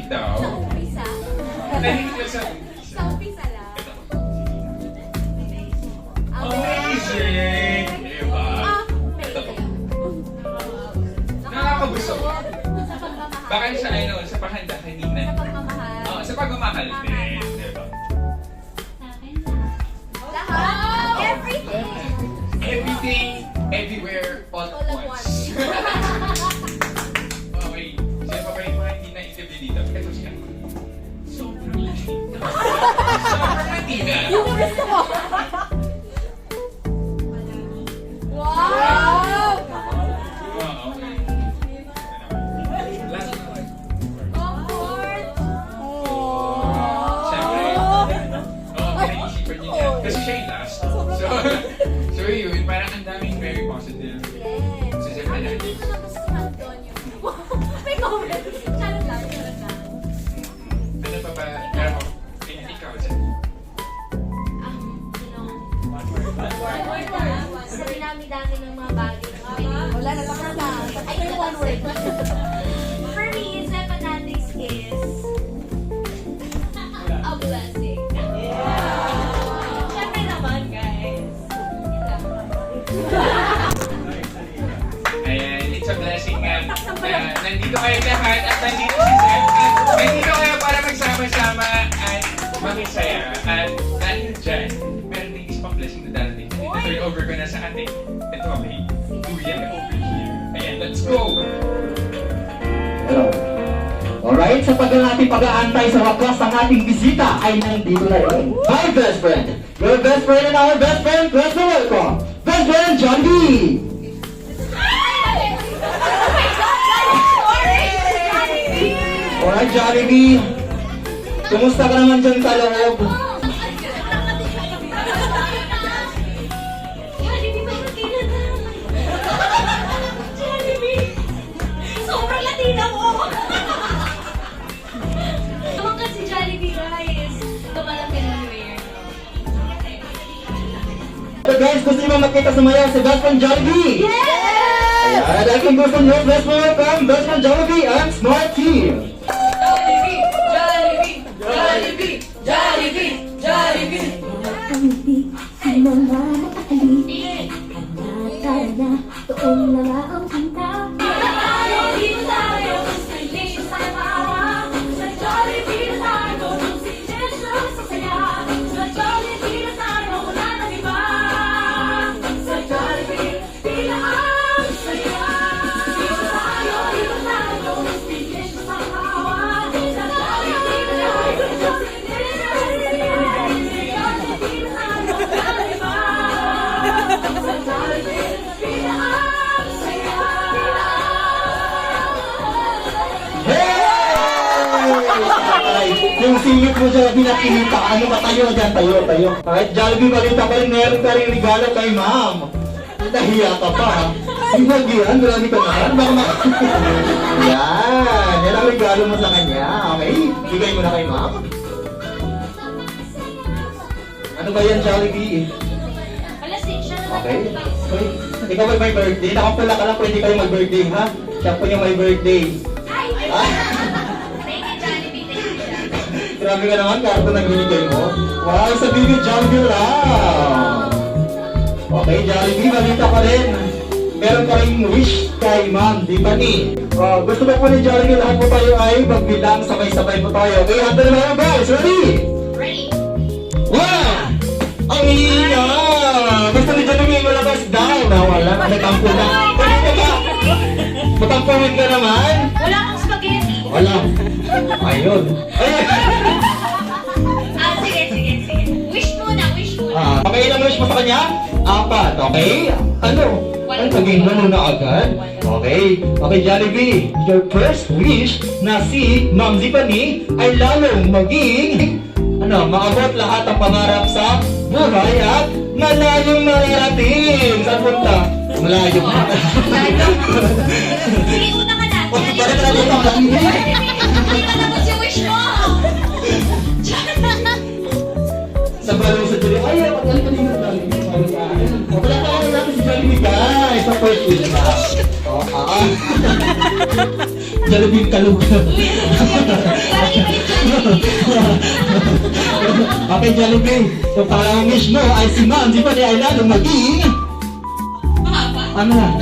daw. Sa umpisa. Tahimik lang sa Sa umpisa lang. Amazing! Diba? Ito po. Nakakagusto. Sa pagmamahal. Baka sa ano, sa pahanda kanina. Sa pagmamahal. Oo, sa pagmamahal din. Diba? Lahat. Everything. Everything, everywhere, all All at at once. once. Okay. Siya pa ba yung mga hindi na-interview dito? Ito siya. Sobrang Latina. Sobrang Latina. Yung gusto ko. Wow! Wow, okay. Last one. Comfort. Siyempre. Pinaisipan niya yan. Kasi siya yung last. So yun, parang ang daming very positive. Yes. So, siyempre Ang hindi ko nagustuhan doon yung... May comment. Charot lang, charot lang. Ano pa ba? Pero, ikaw, Jen. Sa dinami-dami ng mga bagay na pwede. Wala na lang na. Ay, one word. For me, mathematics is a blessing. Siyempre naman, guys. Ayan, it's a blessing nga. Nandito kayo lahat at nandito si Zeb. At nandito kayo para magsama-sama at makisaya. At dahil dyan, meron din isang blessing na darating. Ito over ko na sa ating. Ito, okay? Kuya over here. Ayan, let's go! Hello. Alright, sa ating pag-aantay sa wakas ng ating bisita ay nandito na rin. My best friend, your best friend and our best friend, let's welcome, best friend John B. Alright, Johnny B. Kumusta ka naman dyan sa loob? Sobrang Latina mo! Naman kasi Jollibee, guys. Tumalaki na New Year. So guys, gusto niyo ba makita sumayaw si best friend Johnny B? Yes! Ayan, at kung gusto niyo, let's welcome best friend Johnny B and Smart Team. Jollibee! Jollibee! Jollibee! Jollibee! Jollibee! Hindi sino na nakakali. Tara na, doon na nga ang punta. Dito tayo, hindi sa maawa. Sa Jollibee na tayo, si Jesus sa saya. Sa Jollibee na tayo, wala nang iba. Sa Jollibee, tila ang saya. Dito tayo, si Jesus sa maawa. Sa Jollibee na tayo, si Jesus sa saya. Sa Jollibee na tayo, wala nang iba. Sa Jollibee, tila ang saya. Hey! Yung singit mo dyan, pinakilita. Ano ba tayo dyan? Tayo. Kahit Jollibee, balita pa rin, meron ka rin regalo kay ma'am. Nahiya ka pa, ha? Ibag yan, marami ka naman. Baka Yan, yan ang regalo mo sa kanya. Okay, bigay mo na kay ma'am. Ano ba yan, Jollibee? Alas 6 siya na Okay. Wait, ikaw may birthday. Nakapula ka lang, pwede kayo mag-birthday, ha? Siya po yung may birthday. Ay! Ah, Thank you, Jollibee. Thank you, Jollibee. grabe ka naman, karto na binigay mo. Wow, sa bibig Jollibee lang. Okay, Jollibee, balita pa rin. Meron ka rin wish kay Ma'am Tiffany. Gusto ko po ni Jollibee, lahat po tayo ay magbilang, sabay-sabay po tayo. Okay, handa na mga guys, ready? Ready? One! Ang iya! Gusto ni Jollibee malabas daw. Nawala, natampo na. Pwede ka ba? Matampuhin ka naman? Wala akong spaghetti. Wala. Ayun. Ayun. Sige. Wish muna, wish muna. Okay, ilang wish mo sa kanya? 4, okay? Ano? Ay, sabihin mo muna agad. Okay. Okay, Jollibee. Your first wish na si Ma'am Tiffany ay lalong maging maabot lahat ang pangarap sa buhay at malayong mararating. Saan punta? Malayo. Sige, una ka na. Balik na dito. Hindi ka naman si wish mo. Sa balong sa Jollibee. Ay, pagkali ka dito. Wala pa ako natin si Jollibee, guys. Sa first wish na. Jollibee kalug. Okay, Jollibee. So, para ang wish mo ay si Ma'am Tiffany ay lalong maging... Ano yan?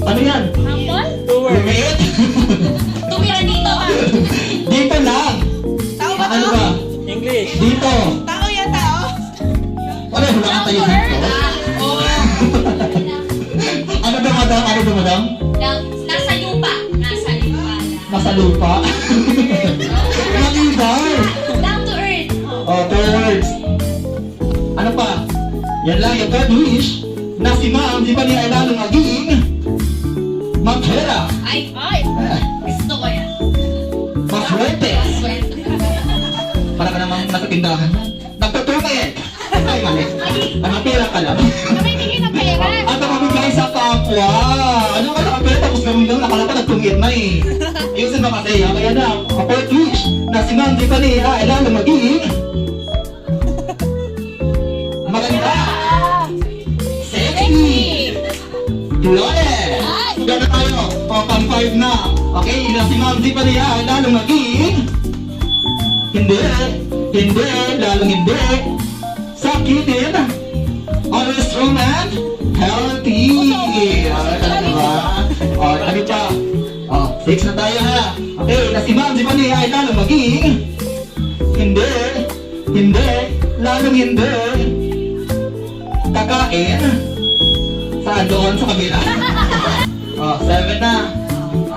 Ano yan? Lumiit? Tumira dito. Dito lang. Tao ba Ano to? ba? English. Dito. Tao yan, tao. Wala, wala ka tayo dito. Ano ba, madam? Ano ba, madam? Nasa lupa. Nasa lupa. Nasa lupa. Malibay. Down to earth. Oh, words. Ano pa? Yan lang yung third wish na si Ma'am Tiffany ay lalong maging magpera. Ay, gusto ko yan. Maswerte. Swerte. Para ka namang nasa tindahan. Nagtutungit. Ay, mali. Ang pera ka lang. Kami tingin ng pera. At ang mabigay sa kapwa. Ano ka nakapera tapos gawin lang nakala ka nagtungit na eh. Ayusin mo kasi. Kaya na, ang fourth wish na si Ma'am Tiffany ay lalong maging maganda. Sexy. Flawless. Gana tayo. O, pang 5 na. Okay, na si Ma'am Tiffany ay lalong maging hindi, lalong hindi. Sakitin. Always strong and healthy. Ano ba? O, ano pa? O, 6 na tayo ha. Okay, na si Ma'am Tiffany ay lalong maging hindi, lalong hindi. Kakain. Saan doon sa kabila? O, 7 na.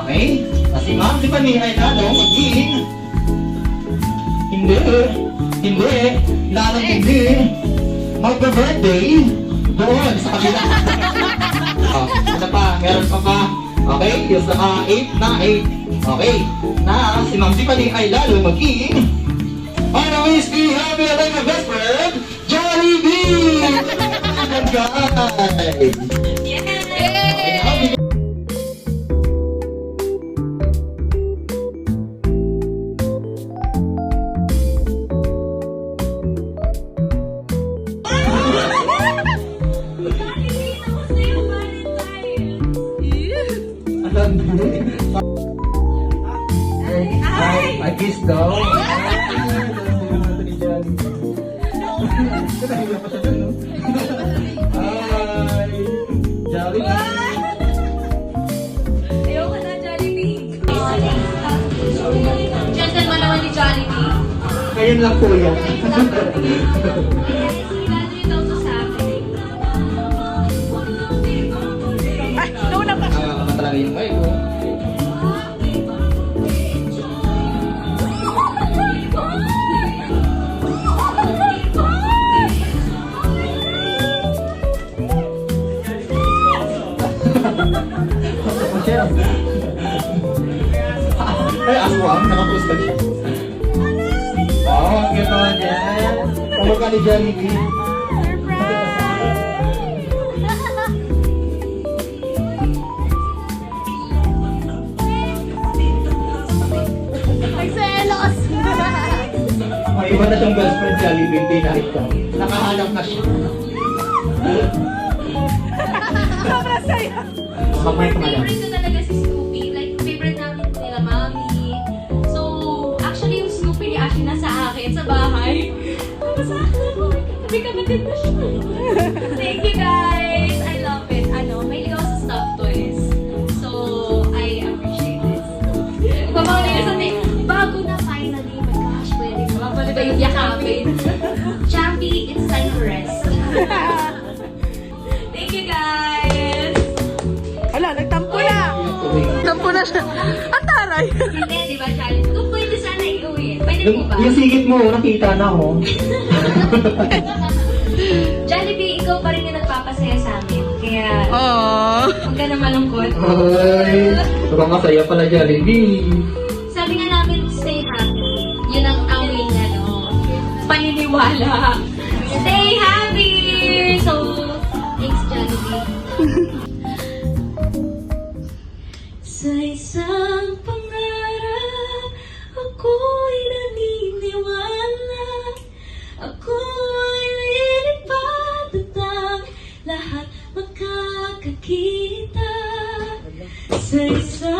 Okay, na si Ma'am Tiffany ay lalong maging hindi, lalong hindi. Magbe-birthday doon sa kabila. Oh, ano pa? Meron pa ba? Okay, yung sa 8 na 8. Okay, na si Ma'am Tiffany ay lalo maging always be happy like my best friend, Jollibee! And guys! Yay! I kiss daw. Ayoko na, Jollibee. Gentleman naman ni Jollibee. Ngayon lang po yan. Lalo yun daw to sa akin. Ay, nauna pa. Ano talaga yung mic ko? Ay, aswang, nakapost ka siya. Oo, ang gano'n yan. Tawag ka ni Jollibee. Nagselos! May iba na siyang best friend Jollibee, hindi nakita. Nakahanap na siya. Sobrang saya. Mamay ka malang. Favorite ko talaga si Snoopy. Like, favorite namin nila Mami. So, actually, yung Snoopy ni Ashley nasa akin, sa bahay. Tapos sa akin, oh my God, may kapatid na siya. Thank you guys! I love it. May ligaw sa stuffed toys. So, I appreciate this. Ipabaw nila sa atin, bago na finally, oh my gosh, pwede mo. Pwede ba yung yakapin? Chappy, it's time to rest. Thank you guys! Wala, nagtampo na. Tampo na siya. Ang taray. Hindi, di ba, Charlie? Kung pwede sana iuwi. Pwede mo ba? Yung sigit mo, nakita na ako. Jollibee, ikaw pa rin yung nagpapasaya sa amin. Kaya, Aww. huwag ka na malungkot. Ay, sobrang masaya pala Jollibee. Sabi nga namin, stay happy. Yun ang awing, paniniwala. Stay happy! So, thanks, Jollibee. Sa isang pangarap, ako'y naniniwala. Ako'y lilipad at ang lahat makakakita. Sa isang